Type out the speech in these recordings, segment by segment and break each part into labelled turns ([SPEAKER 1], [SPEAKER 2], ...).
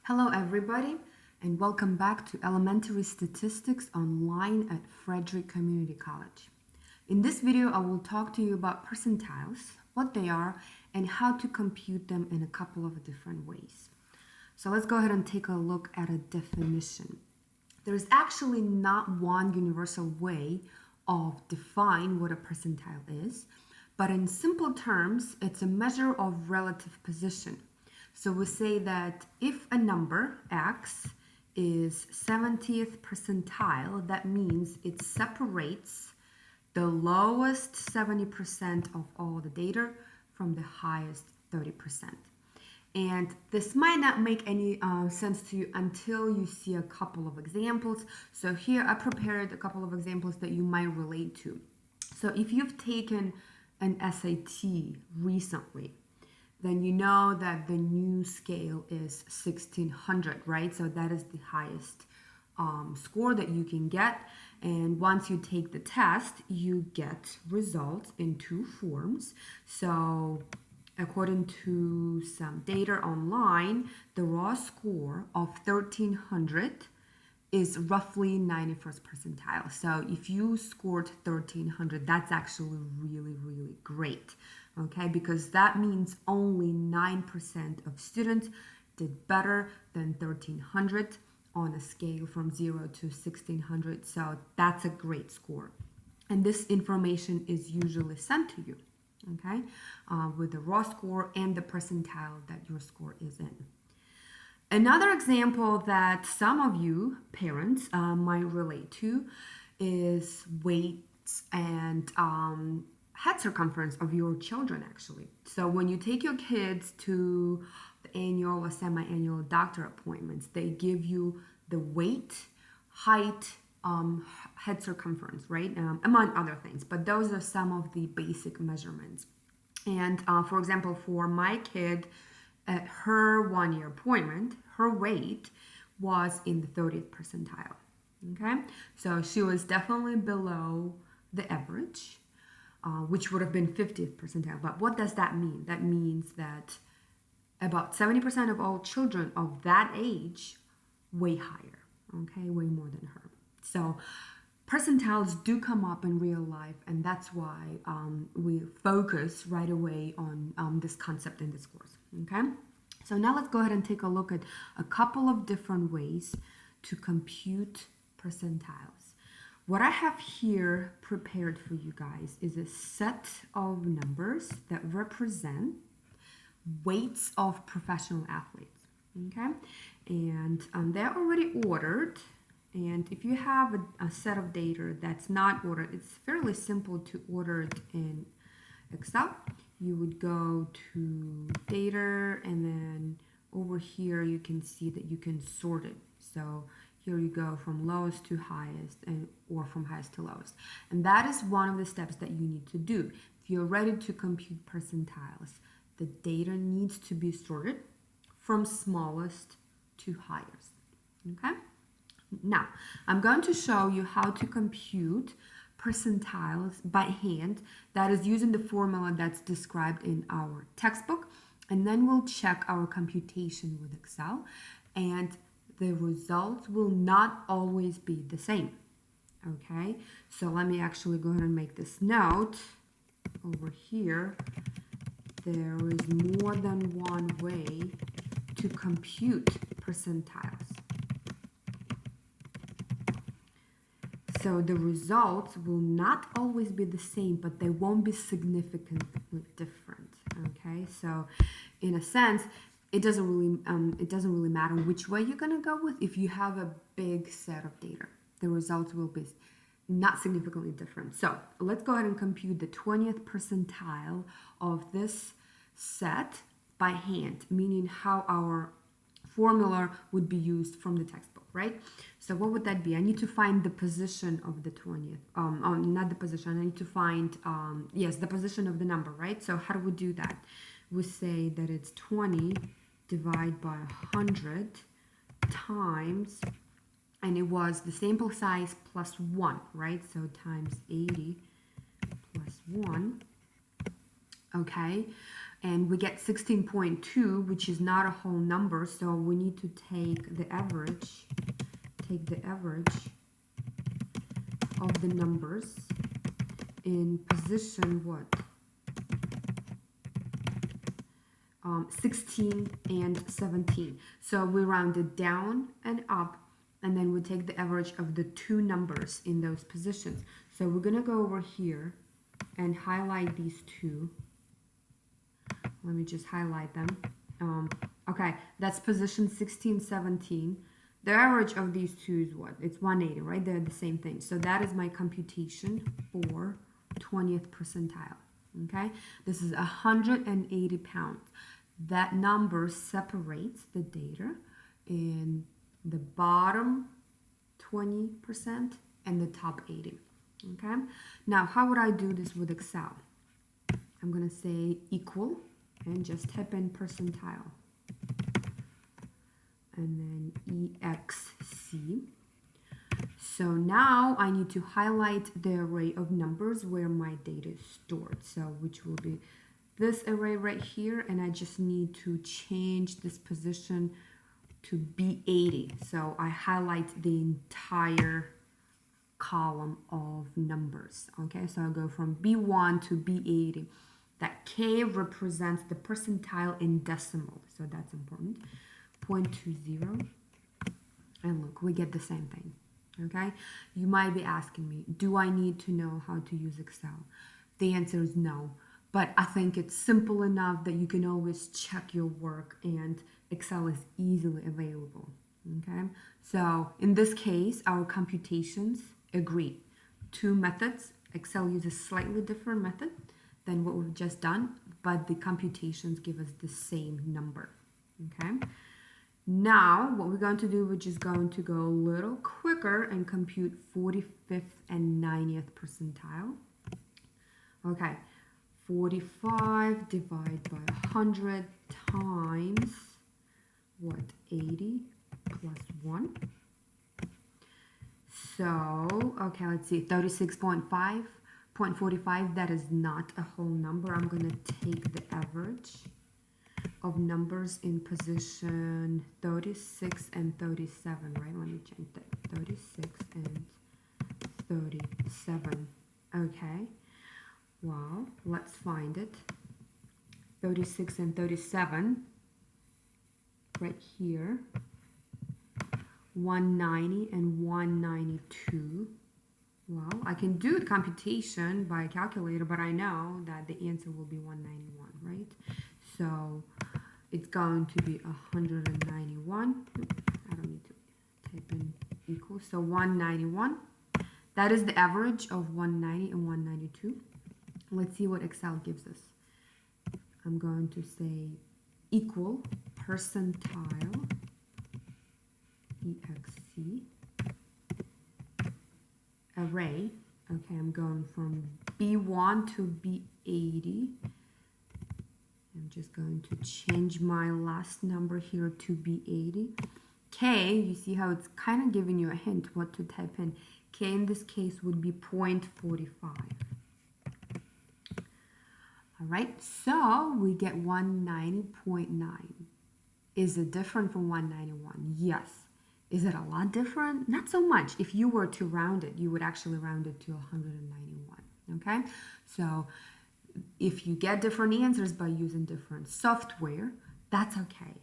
[SPEAKER 1] Hello everybody and welcome back to Elementary Statistics online at Frederick Community College. In this video I will talk to you about percentiles, what they are, and how to compute them in a couple of different ways. So let's go ahead and take a look at a definition. There is actually not one universal way of defining what a percentile is, but in simple terms it's a measure of relative position. So we say that if a number, x, is 70th percentile, that means it separates the lowest 70% of all the data from the highest 30%. And this might not make any sense to you until you see a couple of examples. So here I prepared a couple of examples that you might relate to. So if you've taken an SAT recently, then you know that the new scale is 1600, right? So that is the highest score that you can get. And once you take the test, you get results in two forms. So according to some data online, the raw score of 1300 is roughly 91st percentile. So if you scored 1300, that's actually really great, okay? Because that means only 9% of students did better than 1300 on a scale from 0 to 1600. So that's a great score. And this information is usually sent to you, okay? With the raw score and the percentile that your score is in. Another example that some of you parents might relate to is weights and head circumference of your children actually. So when you take your kids to the annual or semi-annual doctor appointments, they give you the weight, height, head circumference, right? Among other things, but those are some of the basic measurements. And for example, for my kid, at her 1 year appointment, her weight was in the 30th percentile, okay? So she was definitely below the average, which would have been 50th percentile. But what does that mean? That means that about 70% of all children of that age weigh higher, okay? Way more than her. So percentiles do come up in real life, and that's why we focus right away on this concept in this course, okay? So now let's go ahead and take a look at a couple of different ways to compute percentiles. What I have here prepared for you guys is a set of numbers that represent weights of professional athletes, okay? And they're already ordered. And if you have a set of data that's not ordered, it's fairly simple to order it in Excel. You would go to data, and then over here you can see that you can sort it. So here you go from lowest to highest, or from highest to lowest. And that is one of the steps that you need to do. If you're ready to compute percentiles, the data needs to be sorted from smallest to highest, okay? Now, I'm going to show you how to compute percentiles by hand. That is using the formula that's described in our textbook. And then we'll check our computation with Excel. And the results will not always be the same. Okay? So let me actually go ahead and make this note. Over here, there is more than one way to compute percentiles. So the results will not always be the same, but they won't be significantly different, okay? So in a sense, it doesn't really matter which way you're gonna go with. If you have a big set of data, the results will be not significantly different. So let's go ahead and compute the 20th percentile of this set by hand, meaning how our formula would be used from the textbook, right? So what would that be? I need to find the position of the 20th, not the position, I need to find, yes, the position of the number, right? So how do we do that? We say that it's 20 divided by 100 times, and it was the sample size plus 1, right? So times 80 plus 1, okay? and we get 16.2, which is not a whole number, so we need to take the average of the numbers in position what? 16 and 17. So we round it down and up, and then we take the average of the two numbers in those positions. So we're gonna go over here and highlight these two. Let me just highlight them. Okay, that's position 16, 17. The average of these two is what? It's 180, right? They're the same thing. So that is my computation for 20th percentile. Okay, this is 180 pounds. That number separates the data in the bottom 20% and the top 80. Okay, now how would I do this with Excel? I'm gonna say equal and just type in percentile and then EXC. So now I need to highlight the array of numbers where my data is stored. So which will be this array right here, and I just need to change this position to B80. So I highlight the entire column of numbers. Okay, so I'll go from B1 to B80. That K represents the percentile in decimal, so that's important. 0.20, and look, we get the same thing. Okay, you might be asking me, do I need to know how to use Excel? The answer is no, but I think it's simple enough that you can always check your work, and Excel is easily available. Okay, so in this case, our computations agree. Two methods. Excel uses slightly different method than what we've just done, but the computations give us the same number. Okay. Now, what we're going to do, we're just going to go a little quicker and compute 45th and 90th percentile. Okay, 45 divided by 100 times, what, 80 plus 1. So, okay, let's see, 36.45, that is not a whole number. I'm going to take the average of numbers in position 36 and 37, right? Let me change that. 36 and 37. Okay. Well, let's find it. 36 and 37. Right here. 190 and 192. Well, I can do the computation by a calculator, but I know that the answer will be 191, right? So it's going to be 191. I don't need to type in equal. So 191. That is the average of 190 and 192. Let's see what Excel gives us. I'm going to say equal percentile EXC array. Okay, I'm going from B1 to B80. I'm just going to change my last number here to B80. K, you see how it's kind of giving you a hint what to type in. K in this case would be 0.45. All right, so we get 190.9. Is it different from 191? Yes. Is it a lot different? Not so much. If you were to round it, you would actually round it to 191. Okay, so if you get different answers by using different software, that's okay.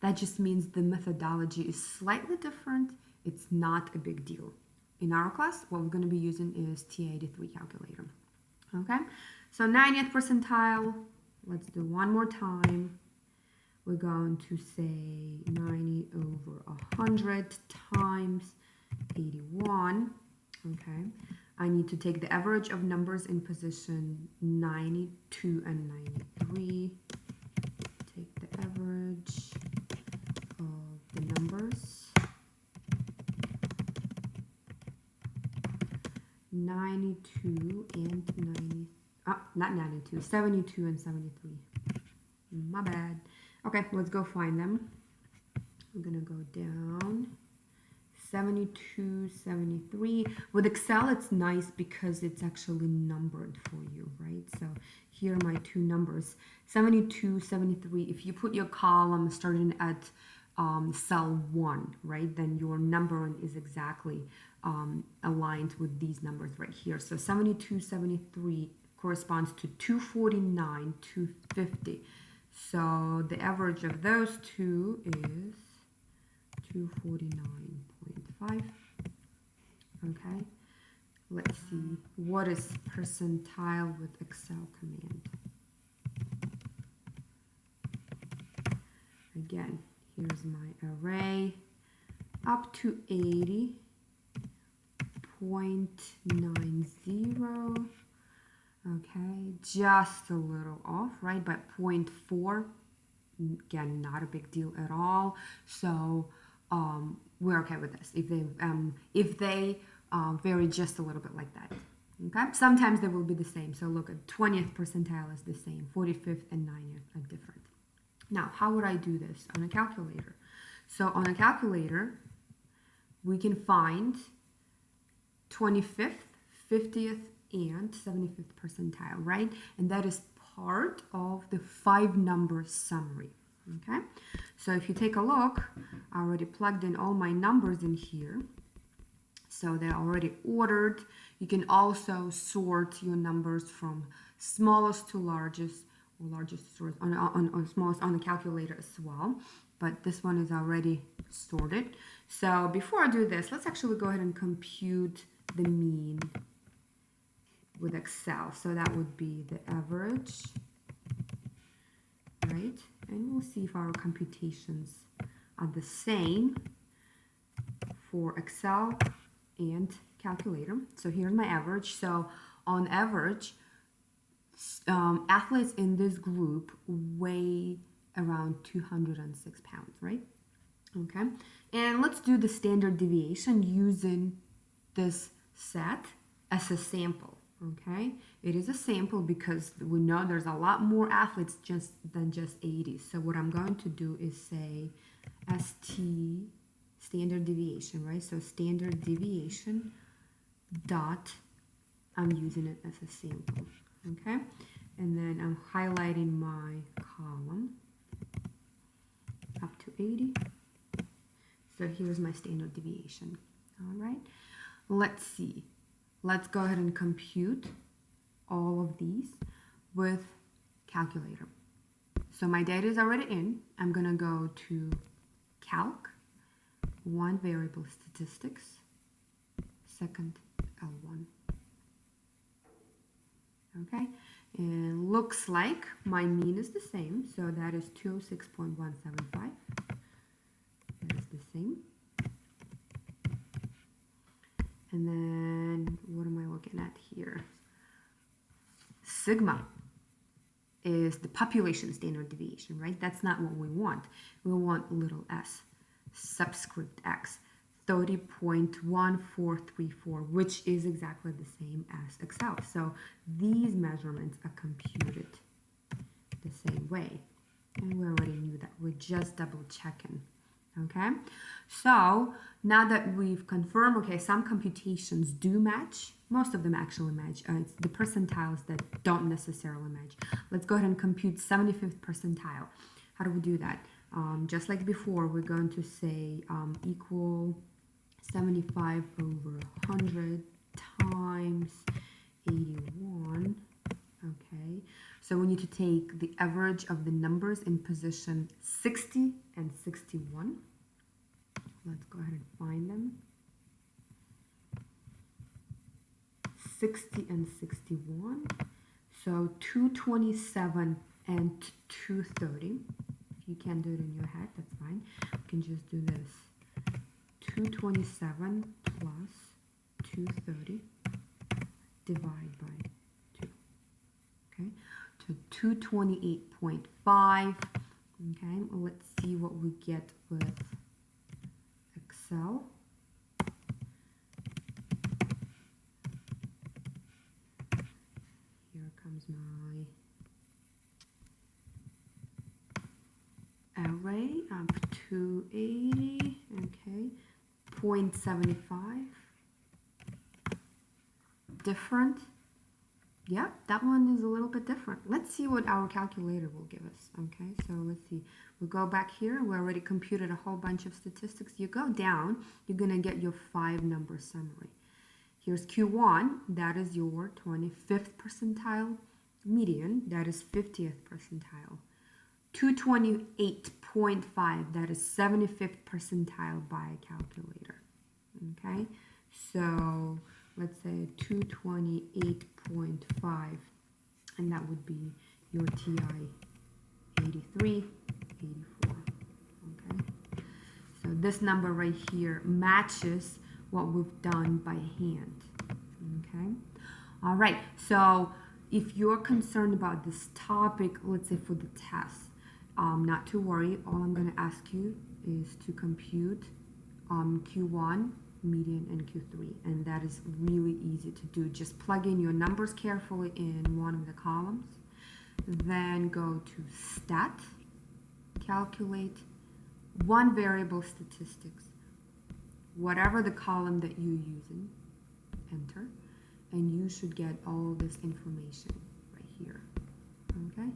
[SPEAKER 1] That just means the methodology is slightly different. It's not a big deal. In our class, what we're going to be using is TI-83 calculator. Okay, so 90th percentile, let's do one more time. We're going to say 90 over 100 times 81. Okay, I need to take the average of numbers in position 92 and 93. Take the average of the numbers. 92 and 90. Not 92, 72 and 73. My bad. Okay, let's go find them. I'm gonna go down. 72, 73. With Excel, it's nice because it's actually numbered for you, right? So here are my two numbers, 72, 73. If you put your column starting at cell 1, right, then your numbering is exactly aligned with these numbers right here. So 72, 73 corresponds to 249, 250. So the average of those two is 249.5. Okay, let's see, what is percentile with Excel command? Again, here's my array up to 80.90. Okay, just a little off, right? But 0.4, again, not a big deal at all. So we're okay with this. If they vary just a little bit like that. Okay, sometimes they will be the same. So look, at 20th percentile is the same, 45th and 90th are different. Now, how would I do this on a calculator? So on a calculator, we can find 25th, 50th, and 75th percentile, right? And that is part of the 5-number summary, okay? So if you take a look, I already plugged in all my numbers in here. So they're already ordered. You can also sort your numbers from smallest to largest, or largest sort on smallest on the calculator as well. But this one is already sorted. So before I do this, let's actually go ahead and compute the mean with Excel. So that would be the average, right? And we'll see if our computations are the same for Excel and calculator. So here's my average. So on average, athletes in this group weigh around 206 pounds, right? Okay, and let's do the standard deviation using this set as a sample. Okay, it is a sample because we know there's a lot more athletes than just 80. So what I'm going to do is say ST, standard deviation, right? So standard deviation dot, I'm using it as a sample, okay? And then I'm highlighting my column up to 80. So here's my standard deviation, all right? Let's see. Let's go ahead and compute all of these with calculator. So my data is already in. I'm gonna go to calc, one variable statistics, second L1. Okay, and looks like my mean is the same, so that is 206.175. That is the same. And then what am I looking at here? Sigma is the population standard deviation, right? That's not what we want. We want little s, subscript x, 30.1434, which is exactly the same as Excel. So these measurements are computed the same way. And we already knew that. We're just double checking. Okay, so now that we've confirmed, okay, some computations do match, most of them actually match. It's the percentiles that don't necessarily match. Let's go ahead and compute 75th percentile. How do we do that? Just like before, we're going to say equal 75 over 100 times 81. Okay, so we need to take the average of the numbers in position 60 and 61. Let's go ahead and find them. 60 and 61. So 227 and 230. If you can't do it in your head, that's fine. You can just do this. 227 plus 230 divide by 2. Okay, so 228.5. Okay, let's see what we get with Excel. Here comes my array up to 80. Okay, 0.75. Different. Yeah, that one is a little bit different. Let's see what our calculator will give us. Okay, so let's see. We'll go back here. We already computed a whole bunch of statistics. You go down, you're going to get your 5-number summary. Here's Q1, that is your 25th percentile. Median, that is 50th percentile. 228.5, that is 75th percentile by calculator. Okay, so let's say 228.5, and that would be your TI-83, 84. Okay, so this number right here matches what we've done by hand. Okay, all right, so if you're concerned about this topic, let's say for the test, not to worry. All I'm going to ask you is to compute Q1, median, and Q3, and that is really easy to do. Just plug in your numbers carefully in one of the columns, then go to Stat, calculate one variable statistics, whatever the column that you're using, enter, and you should get all this information right here. Okay.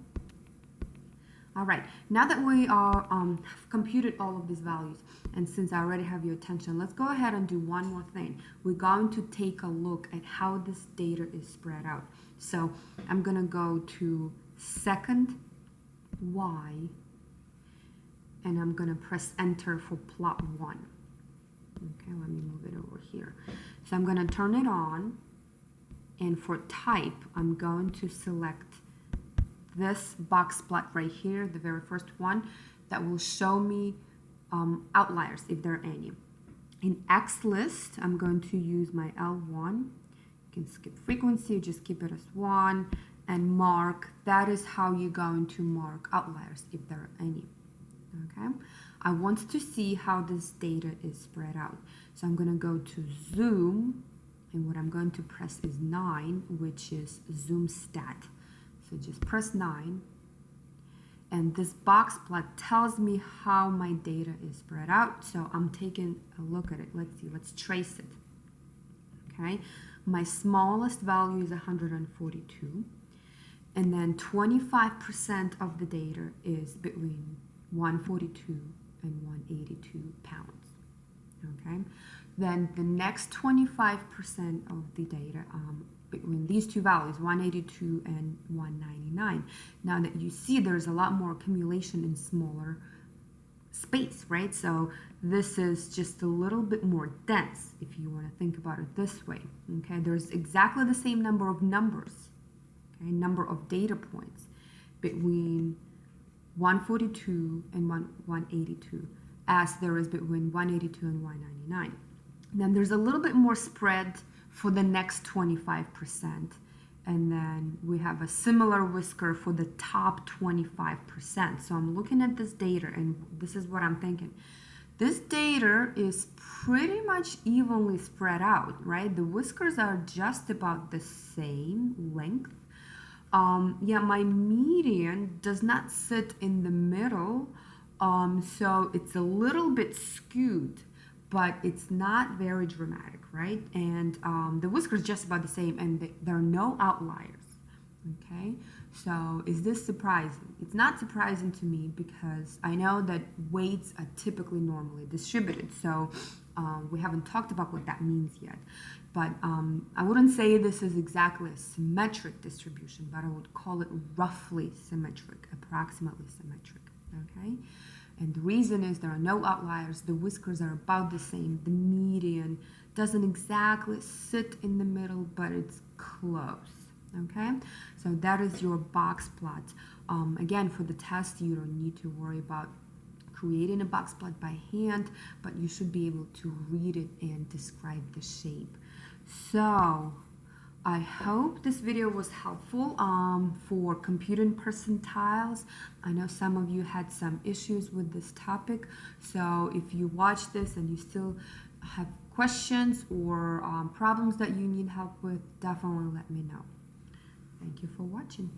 [SPEAKER 1] All right, now that we are have computed all of these values, and since I already have your attention, let's go ahead and do one more thing. We're going to take a look at how this data is spread out. So I'm going to go to second Y, and I'm going to press enter for plot 1. Okay, let me move it over here. So I'm going to turn it on, and for type, I'm going to select this box plot right here, the very first one, that will show me outliers, if there are any. In XList, I'm going to use my L1. You can skip frequency, just keep it as 1, and mark. That is how you're going to mark outliers, if there are any. Okay, I want to see how this data is spread out. So I'm going to go to Zoom, and what I'm going to press is 9, which is Zoom Stat. So just press 9, and this box plot tells me how my data is spread out. So I'm taking a look at it. Let's see, let's trace it. Okay, my smallest value is 142, and then 25% of the data is between 142 and 182 pounds. Okay, then the next 25% of the data between these two values, 182 and 199. Now that you see there's a lot more accumulation in smaller space, right? So this is just a little bit more dense, if you want to think about it this way. Okay, there's exactly the same number of numbers, okay, number of data points between 142 and 182 as there is between 182 and 199. Then there's a little bit more spread for the next 25%, and then we have a similar whisker for the top 25%. So I'm looking at this data, and this is what I'm thinking. This data is pretty much evenly spread out, right? The whiskers are just about the same length. Yeah, my median does not sit in the middle, so it's a little bit skewed, but it's not very dramatic, right? And the whisker is just about the same, and there are no outliers, okay? So is this surprising? It's not surprising to me because I know that weights are typically normally distributed, so we haven't talked about what that means yet. But I wouldn't say this is exactly a symmetric distribution, but I would call it roughly symmetric, approximately symmetric, okay? And the reason is there are no outliers, the whiskers are about the same, the median doesn't exactly sit in the middle, but it's close, okay? So that is your box plot. Again, for the test, you don't need to worry about creating a box plot by hand, but you should be able to read it and describe the shape. So I hope this video was helpful for computing percentiles. I know some of you had some issues with this topic, so if you watch this and you still have questions or problems that you need help with, definitely let me know. Thank you for watching.